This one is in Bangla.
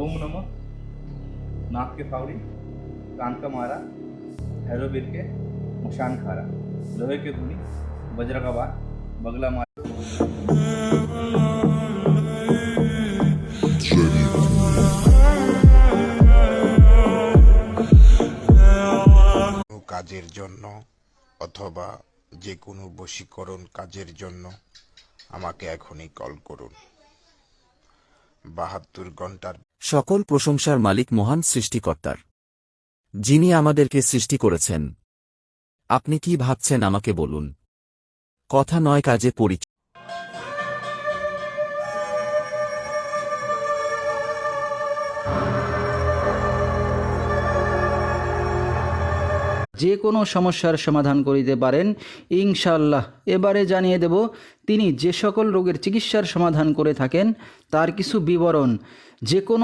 ओम नमः, नाक के फावड़ी, कान का मारा, हैरो बिर के, मशान खारा, लोहे की धुनी, वज्र का बाण, बगला मारा। কাজের জন্য অথবা যে কোনো বশীকরণ কাজের জন্য আমাকে এখনই কল করুন। 72 ঘন্টার সকল প্রশংসার মালিক মহান সৃষ্টিকর্তার, যিনি আমাদেরকে সৃষ্টি করেছেন। আপনি কি ভাবছেন আমাকে বলুন। কথা নয় কাজে পরিচয়। যে কোনো সমস্যার সমাধান করিতে পারেন ইনশাআল্লাহ। এবারে জানিয়ে দেব তিনি যে সকল রোগের চিকিৎসার সমাধান করে থাকেন তার কিছু বিবরণ। যে কোনো